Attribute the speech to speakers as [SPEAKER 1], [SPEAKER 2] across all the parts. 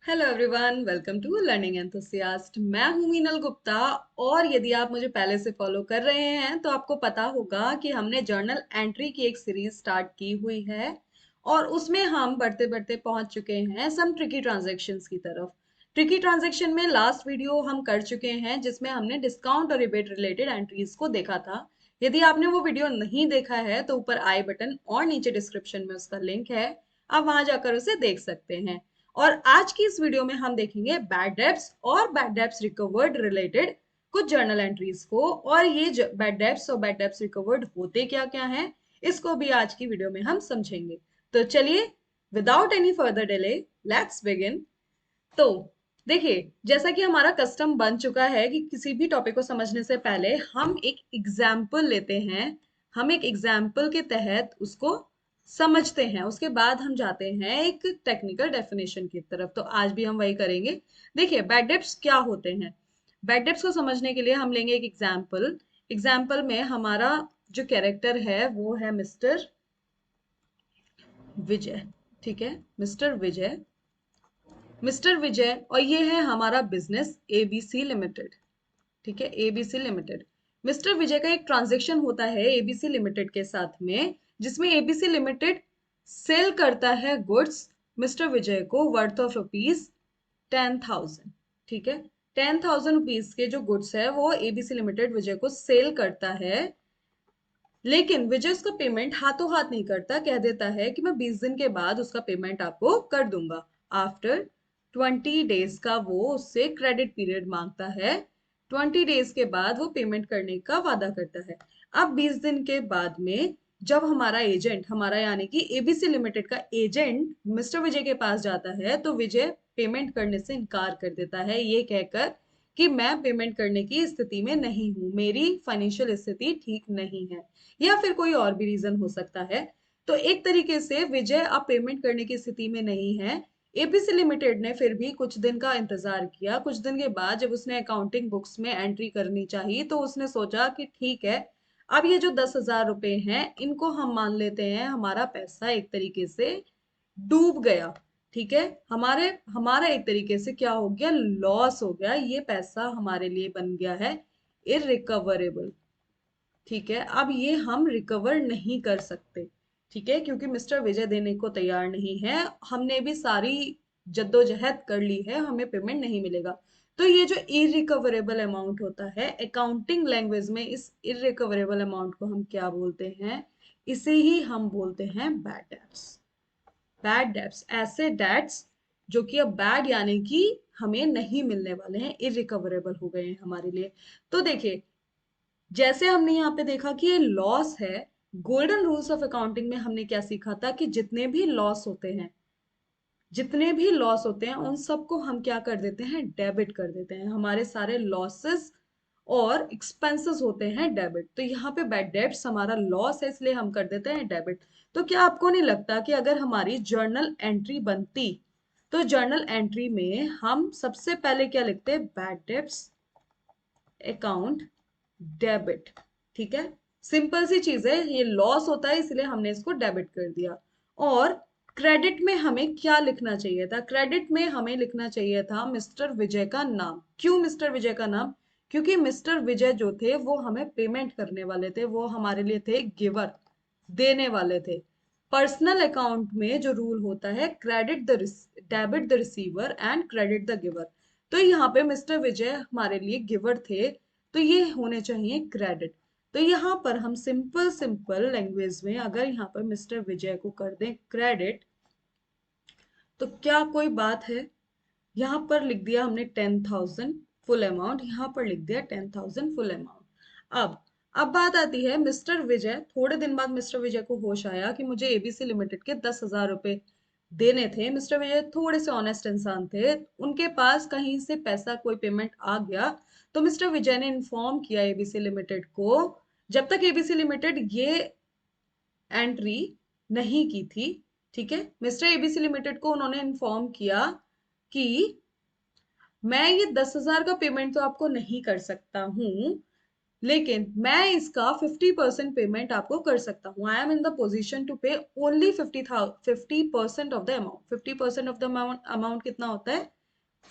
[SPEAKER 1] Hello everyone, welcome to learning enthusiast. मैं हूं मीनल गुप्ता। और यदि आप मुझे पहले से फॉलो कर रहे हैं तो आपको पता होगा कि हमने जर्नल एंट्री की एक सीरीज स्टार्ट की हुई है और उसमें हम बढ़ते बढ़ते पहुंच चुके हैं सम ट्रिकी ट्रांजैक्शंस की तरफ। ट्रिकी ट्रांजैक्शन में लास्ट वीडियो हम कर चुके हैं जिसमें हमने डिस्काउंट और रिबेट रिलेटेड एंट्रीज को देखा था। यदि आपने वो वीडियो नहीं देखा है तो ऊपर आई बटन और नीचे डिस्क्रिप्शन में उसका लिंक है, आप वहां जाकर उसे देख सकते हैं। और आज की इस वीडियो में हम देखेंगे बैड डेब्ट्स और बैड डेब्ट्स रिकवर्ड रिलेटेड कुछ जर्नल एंट्रीज को। और ये बैड डेब्ट्स और बैड डेब्ट्स रिकवर्ड होते क्या क्या हैं, इसको भी आज की वीडियो में हम समझेंगे। तो चलिए, without any further delay, let's begin. तो देखिए, जैसा कि हमारा कस्टम बन चुका है कि किसी भी टॉपिक को समझने से पहले हम एक एग्जाम्पल लेते हैं। हम एक एग्जाम्पल के तहत उसको समझते हैं, उसके बाद हम जाते हैं एक टेक्निकल डेफिनेशन की तरफ। तो आज भी हम वही करेंगे। देखिए, बैड डेब्ट्स क्या होते हैं। बैड डेब्ट्स को समझने के लिए हम लेंगे एक एग्जाम्पल। एग्जाम्पल में हमारा जो कैरेक्टर है वो है मिस्टर विजय। ठीक है, मिस्टर विजय। मिस्टर विजय, और ये है हमारा बिजनेस एबीसी लिमिटेड। ठीक है, एबीसी लिमिटेड। मिस्टर विजय का एक ट्रांजैक्शन होता है एबीसी लिमिटेड के साथ में, जिसमें एबीसी लिमिटेड सेल करता है गुड्स मिस्टर विजय को वर्थ ऑफ रुपीज 10,000। ठीक है, 10,000 रुपीज के जो गुड्स है वो एबीसी लिमिटेड विजय को सेल करता है। लेकिन विजय उसका पेमेंट हाथों हाथ नहीं करता, कह देता है कि मैं 20 दिन के बाद उसका पेमेंट आपको कर दूंगा। आफ्टर 20 डेज का वो उससे क्रेडिट पीरियड मांगता है। 20 डेज के बाद वो पेमेंट करने का वादा करता है। अब 20 दिन के बाद में जब हमारा एजेंट, हमारा यानी कि एबीसी लिमिटेड का एजेंट मिस्टर विजय के पास जाता है तो विजय पेमेंट करने से इनकार कर देता है, ये कहकर कि मैं पेमेंट करने की स्थिति में नहीं हूं, मेरी फाइनेंशियल स्थिति ठीक नहीं है, या फिर कोई और भी रीजन हो सकता है। तो एक तरीके से विजय अब पेमेंट करने की स्थिति में नहीं है। एबीसी लिमिटेड ने फिर भी कुछ दिन का इंतजार किया। कुछ दिन के बाद जब उसने अकाउंटिंग बुक्स में एंट्री करनी चाहिए तो उसने सोचा कि ठीक है, अब ये जो 10,000 रुपए हैं इनको हम मान लेते हैं हमारा पैसा एक तरीके से डूब गया। ठीक है, हमारे हमारा एक तरीके से क्या हो गया, लॉस हो गया, ये पैसा हमारे लिए बन गया है इरिकवरेबल। ठीक है, अब ये हम रिकवर नहीं कर सकते। ठीक है, क्योंकि मिस्टर विजय देने को तैयार नहीं है। हमने भी सारी जद्दोजहद कर ली है, हमें पेमेंट नहीं मिलेगा। तो ये जो इरिकवरेबल अमाउंट होता है, अकाउंटिंग लैंग्वेज में इस इरिकवरेबल अमाउंट को हम क्या बोलते हैं, इसे ही हम बोलते हैं बैड डेब्ट्स। बैड डेब्ट्स, ऐसे डेब्ट्स जो कि अब बैड यानी कि हमें नहीं मिलने वाले हैं, इरिकवरेबल हो गए हैं हमारे लिए। तो देखिए, जैसे हमने यहाँ पे देखा कि ये लॉस है। गोल्डन रूल्स ऑफ अकाउंटिंग में हमने क्या सीखा था कि जितने भी लॉस होते हैं उन सबको हम क्या कर देते हैं, डेबिट कर देते हैं। हमारे सारे लॉसेस और एक्सपेंसेस होते हैं डेबिट। तो यहाँ पे बैड डेब्ट्स हमारा लॉस है, इसलिए हम कर देते हैं डेबिट। तो क्या आपको नहीं लगता कि अगर हमारी जर्नल एंट्री बनती तो जर्नल एंट्री में हम सबसे पहले क्या लिखते, बैड डेब्ट्स अकाउंट डेबिट। ठीक है, सिंपल सी चीज है, ये लॉस होता है इसलिए हमने इसको डेबिट कर दिया। और क्रेडिट में हमें क्या लिखना चाहिए था, क्रेडिट में हमें लिखना चाहिए था मिस्टर विजय का नाम। क्यों मिस्टर विजय का नाम, क्योंकि मिस्टर विजय जो थे वो हमें पेमेंट करने वाले थे, वो हमारे लिए थे गिवर, देने वाले थे। पर्सनल अकाउंट में जो रूल होता है, credit the debit the receiver and credit the giver. तो यहाँ पे मिस्टर विजय हमारे लिए गिवर थे, तो ये होने चाहिए क्रेडिट। तो यहाँ पर हम सिंपल सिंपल लैंग्वेज में अगर यहाँ पर मिस्टर विजय को कर दें क्रेडिट, तो क्या कोई बात है। यहाँ पर लिख दिया हमने 10,000 फुल अमाउंट, यहाँ पर लिख दिया 10,000 फुल अमाउंट। अब बात आती है मिस्टर विजय, थोड़े दिन बाद मिस्टर विजय को होश आया कि मुझे एबीसी लिमिटेड के 10,000 रुपए देने थे। मिस्टर विजय थोड़े से ऑनेस्ट इंसान थे, उनके पास कहीं से पैसा कोई पेमेंट आ गया। तो मिस्टर विजय ने इन्फॉर्म किया एबीसी लिमिटेड को। जब तक एबीसी लिमिटेड ये एंट्री नहीं की थी, ठीक है, मिस्टर एबीसी लिमिटेड को उन्होंने इन्फॉर्म किया कि मैं ये 10,000 का पेमेंट तो आपको नहीं कर सकता हूं, लेकिन मैं इसका 50% पेमेंट आपको कर सकता हूँ। I am in the position to pay only 50% of the amount. 50% of the amount कितना होता है?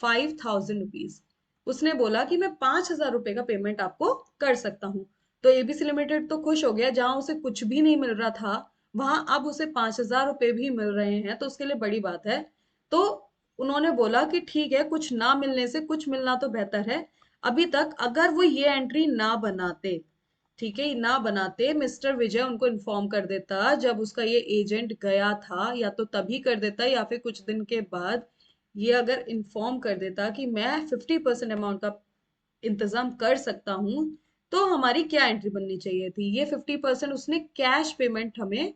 [SPEAKER 1] 5,000 रुपीज। उसने बोला कि मैं 5,000 रुपए का पेमेंट आपको कर सकता हूँ। तो एबीसी लिमिटेड तो खुश हो गया, जहां उसे कुछ भी नहीं मिल रहा था वहां अब उसे 5,000 रुपए भी मिल रहे हैं, तो उसके लिए बड़ी बात है। तो उन्होंने बोला कि ठीक है, कुछ ना मिलने से कुछ मिलना तो बेहतर है। अभी तक अगर वो ये एंट्री ना बनाते, ठीक है, ना बनाते, मिस्टर विजय उनको इन्फॉर्म कर देता जब उसका ये एजेंट गया था, या तो तभी कर देता या फिर कुछ दिन के बाद, ये अगर इन्फॉर्म कर देता कि मैं 50% अमाउंट का इंतजाम कर सकता हूँ, तो हमारी क्या एंट्री बननी चाहिए थी? ये 50% उसने कैश पेमेंट हमें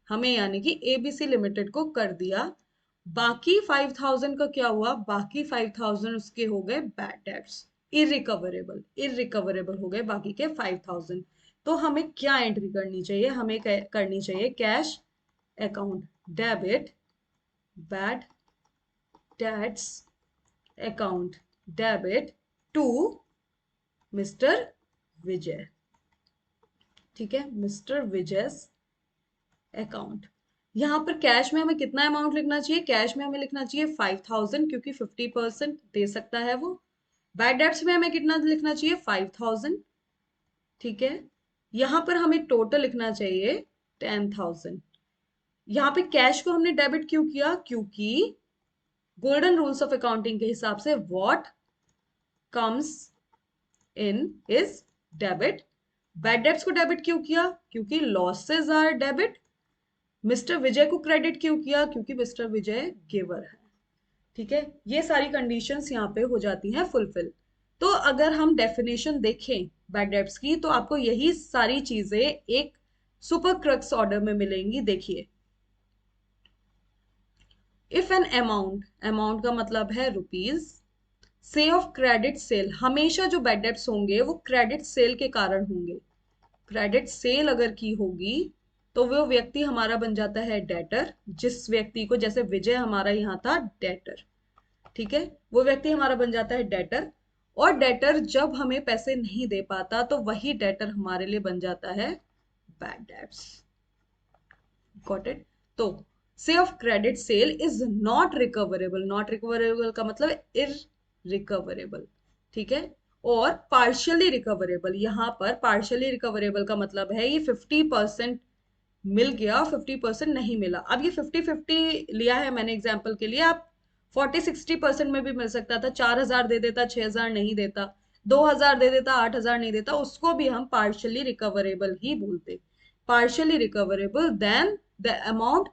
[SPEAKER 1] हमें यानी कि एबीसी लिमिटेड को कर दिया। बाकी 5,000 का क्या हुआ? बाकी 5,000 उसके हो गए बैड डेट्स, इरिकवरेबल। इरिकवरेबल हो गए बाकी के 5,000। तो हमें क्या एंट्री करनी चाहिए? हमें करनी चाहिए cash account debit bad debts account debit to mister Vijay. ठीक है, मिस्टर विजय अकाउंट। यहाँ पर कैश में हमें कितना अमाउंट लिखना चाहिए? कैश में हमें लिखना चाहिए 5,000, क्योंकि 50% दे सकता है वो। बैड डेट्स में हमें कितना लिखना चाहिए? 5,000। ठीक है, यहाँ पर हमें टोटल लिखना चाहिए 10,000। यहाँ पे कैश को हमने डेबिट क्यों किया? क्योंकि गोल्डन रूल्स ऑफ अकाउंटिंग के हिसाब से what comes in is debit. Bad debts को डेबिट क्यों किया? क्योंकि लॉसेस आर डेबिट। मिस्टर विजय को क्रेडिट क्यों किया? क्योंकि मिस्टर विजय गिवर है। ठीक है, ये सारी कंडीशंस यहाँ पे हो जाती हैं फुलफिल। तो अगर हम डेफिनेशन देखें बैड डेब्ट्स की, तो आपको यही सारी चीजें एक सुपर क्रक्स ऑर्डर में मिलेंगी। देखिए, इफ एन अमाउंट, अमाउंट का मतलब है रुपीज, से ऑफ क्रेडिट सेल, हमेशा जो बैड डेब्ट्स होंगे वो क्रेडिट सेल के कारण होंगे। क्रेडिट सेल अगर की होगी तो वो व्यक्ति हमारा बन जाता है डेटर। जिस व्यक्ति को, जैसे विजय हमारा यहाँ था डेटर, ठीक है, वो व्यक्ति हमारा बन जाता है डेटर। और डेटर जब हमें पैसे नहीं दे पाता तो वही डेटर हमारे लिए बन जाता है बैड डेट्स। Got it? तो से of credit sale is not recoverable. Not recoverable का मतलब इररिकवरेबल। ठीक है, और पार्शियली रिकवरेबल, यहाँ पर पार्शियली रिकवरेबल का मतलब है ये 50% मिल गया, 50% नहीं मिला। अब ये 50-50 लिया है मैंने एग्जाम्पल के लिए, आप 40-60% में भी मिल सकता था। 4,000 दे देता, 6,000 नहीं देता, 2,000 दे देता, 8,000 नहीं देता, उसको भी हम पार्शियली रिकवरेबल ही बोलते। Partially recoverable, then the amount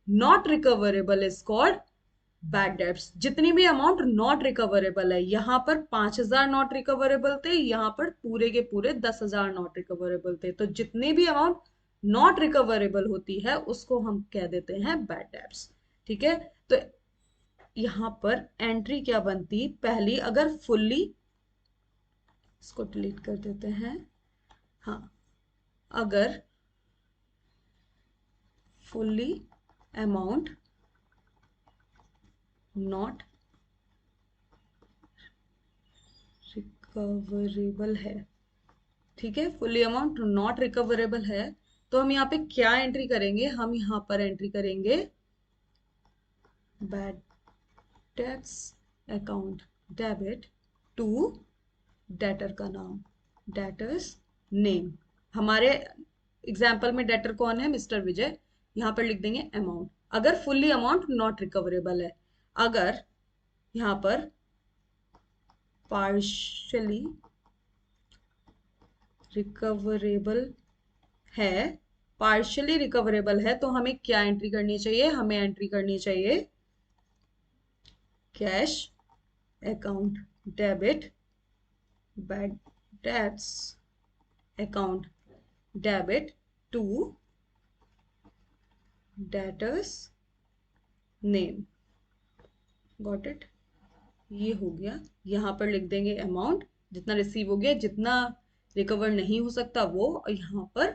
[SPEAKER 1] not recoverable is called bad debts. जितनी भी अमाउंट नॉट रिकवरेबल है, यहाँ पर 5,000 नॉट रिकवरेबल थे, यहाँ पर पूरे के पूरे 10,000 नॉट रिकवरेबल थे। तो जितनी भी अमाउंट नॉट रिकवरेबल होती है उसको हम कह देते हैं बैड डेब्ट्स। ठीक है, तो यहाँ पर एंट्री क्या बनती? पहली, अगर फुल्ली, इसको डिलीट कर देते हैं, हाँ, अगर फुल्ली अमाउंट नॉट रिकवरेबल है, ठीक है, फुल्ली अमाउंट नॉट रिकवरेबल है, तो हम यहाँ पे क्या एंट्री करेंगे? हम यहाँ पर एंट्री करेंगे bad debts account debit to debtor का नाम, डेटर्स नेम। हमारे एग्जाम्पल में डेटर कौन है? मिस्टर विजय। यहाँ पर लिख देंगे अमाउंट, अगर फुल्ली अमाउंट नॉट रिकवरेबल है। अगर यहाँ पर पार्शली रिकवरेबल है, पार्शियली रिकवरेबल है, तो हमें क्या एंट्री करनी चाहिए? हमें एंट्री करनी चाहिए cash account debit bad debts account debit to debtor's name. Got it? ये हो गया। यहाँ पर लिख देंगे अमाउंट, जितना रिसीव हो गया, जितना रिकवर नहीं हो सकता वो, और यहाँ पर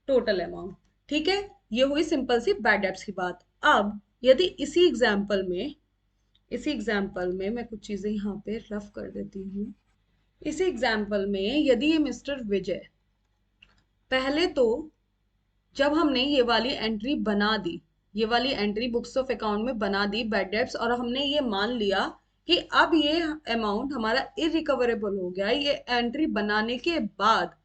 [SPEAKER 1] टोटल अमाउंट। ठीक है, ये हुई सिंपल सी बैड डेब्ट्स की बात। अब यदि इसी एग्जाम्पल में मैं कुछ चीजें यहाँ पे रफ कर देती हूँ। इस एग्जाम्पल में यदि ये मिस्टर विजय, पहले तो जब हमने ये वाली एंट्री बना दी, ये वाली एंट्री बुक्स ऑफ अकाउंट में बना दी बैड डेब्ट्स, और हमने ये मान लिया कि अब ये अमाउंट हमारा इरिकवरेबल हो गया, ये एंट्री बनाने के बाद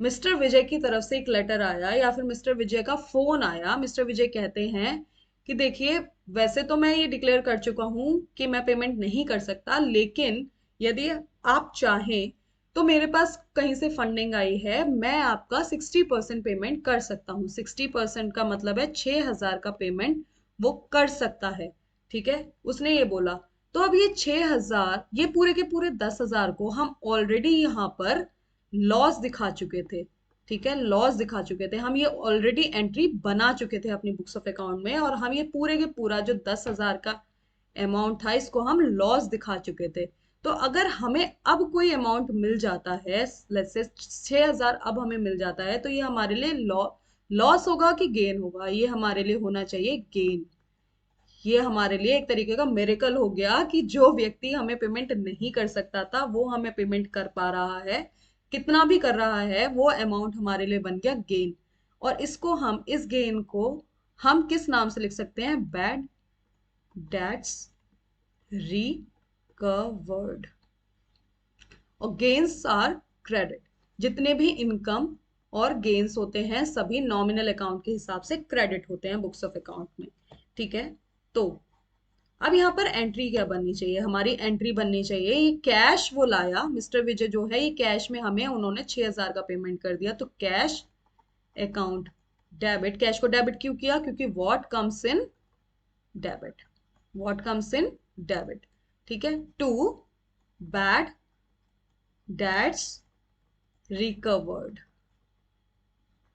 [SPEAKER 1] मिस्टर विजय की तरफ से एक लेटर आया या फिर मिस्टर विजय का फोन आया। मिस्टर विजय कहते हैं कि देखिए, वैसे तो मैं ये डिक्लेयर कर चुका हूं कि मैं पेमेंट नहीं कर सकता, लेकिन यदि आप चाहें तो मेरे पास कहीं से फंडिंग आई है, मैं आपका 60% पेमेंट कर सकता हूँ। 60% का मतलब है 6,000 का पेमेंट वो कर सकता है। ठीक है, उसने ये बोला। तो अब ये 6,000, ये पूरे के पूरे 10,000 को हम ऑलरेडी यहाँ पर लॉस दिखा चुके थे। ठीक है, लॉस दिखा चुके थे हम, ये ऑलरेडी एंट्री बना चुके थे अपनी बुक्स ऑफ अकाउंट में, और हम ये पूरे के पूरा जो 10,000 का अमाउंट था इसको हम लॉस दिखा चुके थे। तो अगर हमें अब कोई अमाउंट मिल जाता है, लेट्स से 6,000 अब हमें मिल जाता है, तो ये हमारे लिए लॉस होगा कि गेन होगा? ये हमारे लिए होना चाहिए गेन। ये हमारे लिए एक तरीके का मिरेकल हो गया कि जो व्यक्ति हमें पेमेंट नहीं कर सकता था वो हमें पेमेंट कर पा रहा है, कितना भी कर रहा है, वो अमाउंट हमारे लिए बन गया गेन। और इसको हम, इस गेन को हम किस नाम से लिख सकते हैं? Bad debts recovered. और गेन्स आर क्रेडिट। जितने भी इनकम और गेन्स होते हैं सभी नॉमिनल अकाउंट के हिसाब से क्रेडिट होते हैं बुक्स ऑफ अकाउंट में। ठीक है, तो अब यहाँ पर एंट्री क्या बननी चाहिए? हमारी एंट्री बननी चाहिए, ये कैश वो लाया मिस्टर विजय जो है, ये कैश में हमें उन्होंने 6,000 का पेमेंट कर दिया, तो कैश अकाउंट डेबिट। कैश को डेबिट क्यों किया? क्योंकि what comes in debit, what comes in debit. ठीक है, टू बैड डेट्स रिकवर्ड।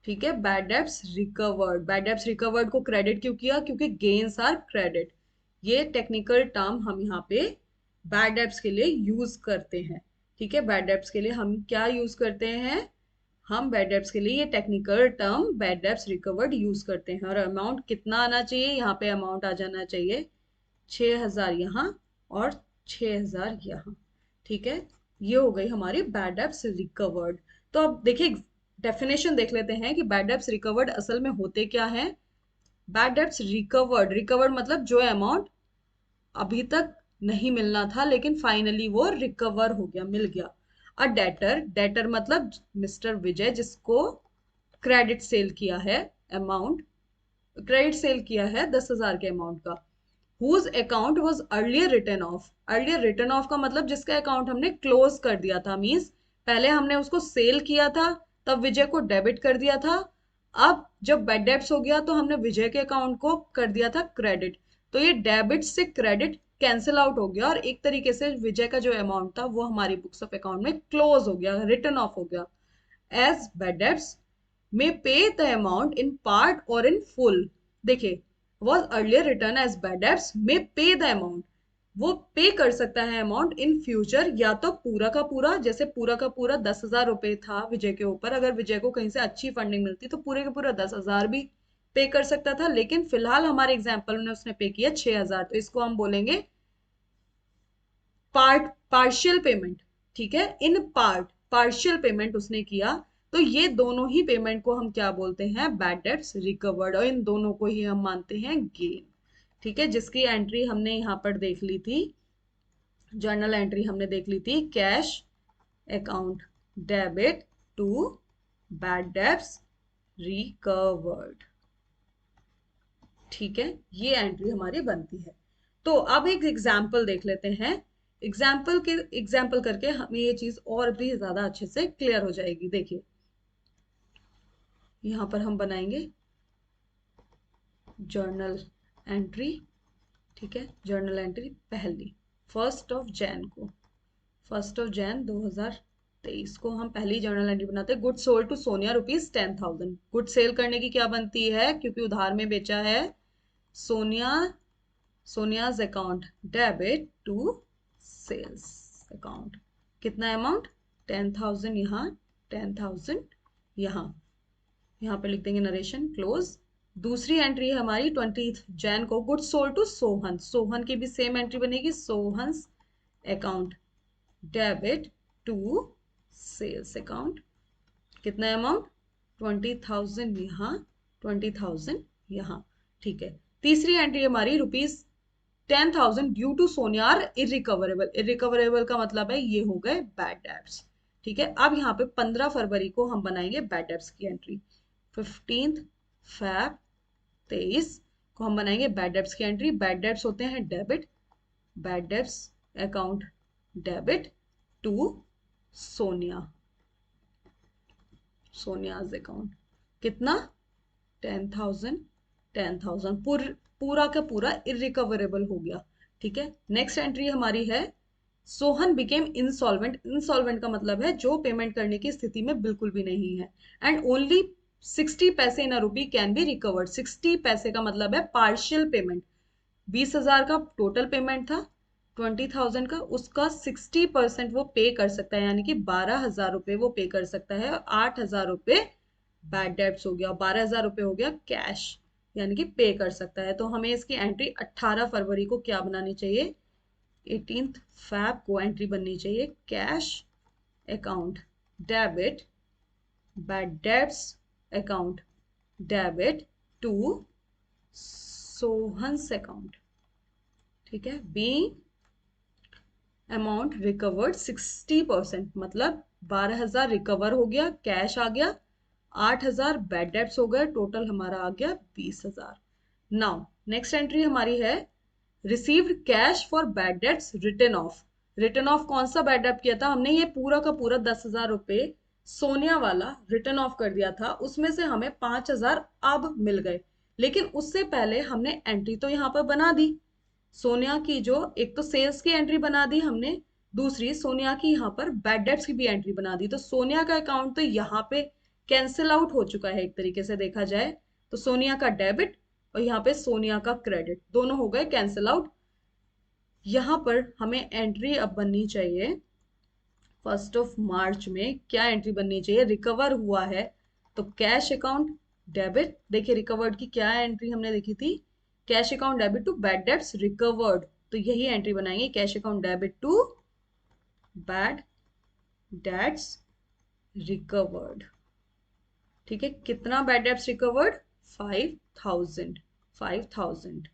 [SPEAKER 1] ठीक है, bad debts recovered. Bad debts recovered को क्रेडिट क्यों किया? क्योंकि गेन्स आर क्रेडिट। ये टेक्निकल टर्म हम यहाँ पे बैड डेब्ट्स के लिए यूज करते हैं। ठीक है, बैड डेब्ट्स के लिए हम क्या यूज करते हैं? हम बैड डेब्ट्स के लिए ये technical term bad debts recovered use करते हैं। और अमाउंट कितना आना चाहिए? यहाँ पे अमाउंट आ जाना चाहिए 6,000 यहाँ और 6,000 यहाँ। ठीक है, ये हो गई हमारी बैड डेब्ट्स रिकवर्ड। तो अब देखिए, डेफिनेशन देख लेते हैं कि बैड डेब्ट्स रिकवर्ड असल में होते क्या हैं। बैड डेब्ट्स रिकवर्ड, रिकवर्ड मतलब जो अमाउंट अभी तक नहीं मिलना था लेकिन फाइनली वो रिकवर हो गया, मिल गया। अ डेटर, डेटर मतलब मिस्टर विजय जिसको क्रेडिट सेल किया है अमाउंट, क्रेडिट सेल किया है 10,000 के अमाउंट का। Whose account was earlier written off, earlier written off का मतलब जिसका अकाउंट हमने क्लोज कर दिया था, मीन्स पहले हमने उसको सेल किया था तब विजय को डेबिट कर दिया था, अब जब बैड डेब्ट्स हो गया तो हमने विजय के अकाउंट को कर दिया था क्रेडिट। तो ये डेबिट से क्रेडिट कैंसिल आउट हो गया और एक तरीके से विजय का जो अमाउंट था वो हमारी बुक्स ऑफ अकाउंट में क्लोज हो गया, रिटर्न ऑफ हो गया। As bad debts may pay the amount in part or in full। देखिए, was earlier written as bad debts may pay the amount, वो पे कर सकता है अमाउंट इन फ्यूचर, या तो पूरा का पूरा, जैसे पूरा का पूरा 10,000 रुपए था विजय के ऊपर, अगर विजय को कहीं से अच्छी फंडिंग मिलती तो पूरे का पूरा 10,000 भी पे कर सकता था, लेकिन फिलहाल हमारे एग्जाम्पल में उसने पे किया 6,000, तो इसको हम बोलेंगे पार्शियल पेमेंट। ठीक है, इन पार्ट पार्शियल पेमेंट उसने किया, तो ये दोनों ही पेमेंट को हम क्या बोलते हैं? बैड डेट्स रिकवर्ड, और इन दोनों को ही हम मानते हैं गेन। ठीक है, जिसकी एंट्री हमने यहाँ पर देख ली थी, जर्नल एंट्री हमने देख ली थी, cash account debit to bad debts recovered. ठीक है, ये एंट्री हमारी बनती है। तो अब एक एग्जाम्पल देख लेते हैं, एग्जाम्पल करके हमें ये चीज और भी ज्यादा अच्छे से क्लियर हो जाएगी। देखिए, यहां पर हम बनाएंगे जर्नल एंट्री। ठीक है, जर्नल एंट्री पहली 1 को 1 2023 को हम पहली जर्नल एंट्री बनाते हैं। Good sold to Sonia ₹10,000। Good sale करने की क्या बनती है? क्योंकि उधार में बेचा है, Sonia, Sonia's account debit to sales account. कितना अमाउंट? 10,000 यहाँ, 10,000 यहाँ। यहाँ पे लिख देंगे नरेशन क्लोज। दूसरी एंट्री है हमारी 20 को, good sold to Sohan. Sohan की भी सेम एंट्री बनेगी, Sohan's account debit to sales account. कितना अमाउंट? 20,000 यहाँ, 20,000 यहाँ। ठीक है। तीसरी एंट्री हमारी ₹10,000 due to Sonia are irrecoverable. Irrecoverable का मतलब है ये हो गए बैड डेब्ट्स। ठीक है। अब यहाँ पे 15 फरवरी को हम बनाएंगे बैड डेब्ट्स की एंट्री। 15 फैब 23 को हम बनाएंगे बैड डेब्ट्स की एंट्री। बैड डेब्ट्स होते हैं debit, bad debts account debit to Sonia, Sonia's account. कितना? 10,000, 10,000 पूरा का पूरा इरिकवरेबल हो गया। ठीक है। नेक्स्ट एंट्री हमारी है सोहन बिकेम इंसॉल्वेंट। इंसॉल्वेंट का मतलब है जो पेमेंट करने की स्थिति में बिल्कुल भी नहीं है। एंड ओनली 60 पैसे इन अ रुपी कैन बी रिकवर्ड। 60 पैसे का मतलब है पार्शियल पेमेंट। 20,000 का टोटल पेमेंट था, 20,000 का, उसका 60% वो पे कर सकता है, यानी कि 12,000 रुपए वो पे कर सकता है। 8,000 रुपए बैड डेब्ट्स हो गया, 12,000 रुपए हो गया कैश, यानी कि पे कर सकता है। तो हमें इसकी एंट्री 18 फरवरी को क्या बनानी चाहिए? 18 फैब को एंट्री बननी चाहिए cash account debit bad debts account debit to Sohan's account. ठीक है। बी अमाउंट रिकवर्ड 60%, मतलब 12,000 रिकवर हो गया, कैश आ गया, 8,000 बैड डेब्ट्स हो गए, टोटल हमारा आ गया 20,000। नाउ नेक्स्ट एंट्री हमारी है received cash for bad debts return of. Return of कौन सा बैड डेब्ट किया था हमने? ये पूरा का पूरा 10,000 रुपए सोनिया वाला रिटर्न ऑफ कर दिया था, उसमें से हमें 5,000 अब मिल गए। लेकिन उससे पहले हमने एंट्री तो यहाँ पर बना दी सोनिया की, जो एक तो सेल्स की एंट्री बना दी हमने, दूसरी सोनिया की यहाँ पर बैड डेब्ट्स की भी एंट्री बना दी। तो सोनिया का अकाउंट तो यहाँ पे कैंसिल आउट हो चुका है एक तरीके से देखा जाए तो। सोनिया का डेबिट और यहाँ पे सोनिया का क्रेडिट दोनों हो गए कैंसिल आउट। यहाँ पर हमें एंट्री अब बननी चाहिए 1 मार्च में। क्या एंट्री बननी चाहिए? रिकवर हुआ है तो कैश अकाउंट डेबिट। देखिए रिकवर्ड की क्या एंट्री हमने देखी थी? Cash account debit to bad debts recovered. तो यही एंट्री बनाएंगे, cash account debit to bad debts recovered. ठीक है। कितना बैड डेब्ट्स रिकवर्ड? 5,000, 5,000।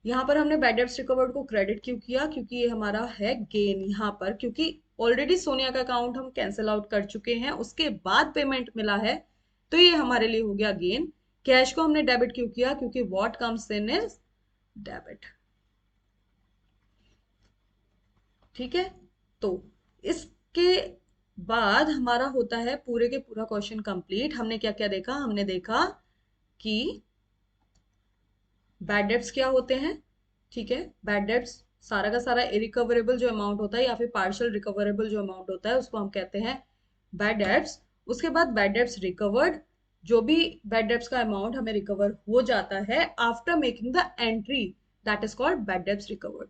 [SPEAKER 1] यहाँ पर हमने बैड डेब्ट्स रिकवर्ड को क्रेडिट क्यों किया? क्योंकि ये हमारा है गेन यहाँ पर, क्योंकि ऑलरेडी सोनिया का अकाउंट हम कैंसिल आउट कर चुके हैं, उसके बाद पेमेंट मिला है, तो ये हमारे लिए हो गया गेन। कैश को हमने डेबिट क्यों किया? क्योंकि what comes in is debit. ठीक है। तो इसके बाद हमारा होता है पूरे के पूरा क्वेश्चन कंप्लीट। हमने क्या क्या देखा? हमने देखा कि बैड डेब्ट्स क्या होते हैं। ठीक है। बैड डेब्ट्स सारा का सारा इरिकवरेबल जो अमाउंट होता है या फिर पार्शियल रिकवरेबल जो अमाउंट होता है उसको हम कहते हैं बैड डेब्ट्स। उसके बाद बैड डेब्ट्स रिकवर्ड, जो भी बैड डेब्ट्स का अमाउंट हमें रिकवर हो जाता है after making the entry, that is called bad debts recovered.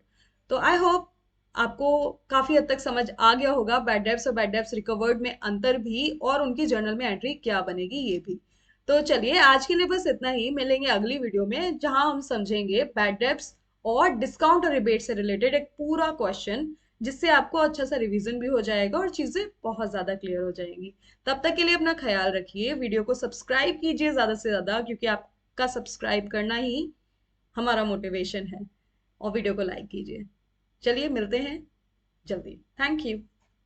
[SPEAKER 1] तो आई होप आपको काफी हद तक समझ आ गया होगा बैड डेब्ट्स और बैड डेब्ट्स रिकवर्ड में अंतर भी, और उनकी जर्नल में एंट्री क्या बनेगी ये भी। तो चलिए आज के लिए बस इतना ही। मिलेंगे अगली वीडियो में जहां हम समझेंगे बैड डेब्ट्स और डिस्काउंट और रिबेट से रिलेटेड एक पूरा क्वेश्चन, जिससे आपको अच्छा सा रिवीजन भी हो जाएगा और चीजें बहुत ज्यादा क्लियर हो जाएंगी। तब तक के लिए अपना ख्याल रखिए, वीडियो को सब्सक्राइब कीजिए ज्यादा से ज्यादा, क्योंकि आपका सब्सक्राइब करना ही हमारा मोटिवेशन है, और वीडियो को लाइक कीजिए। चलिए मिलते हैं जल्दी। Thank you.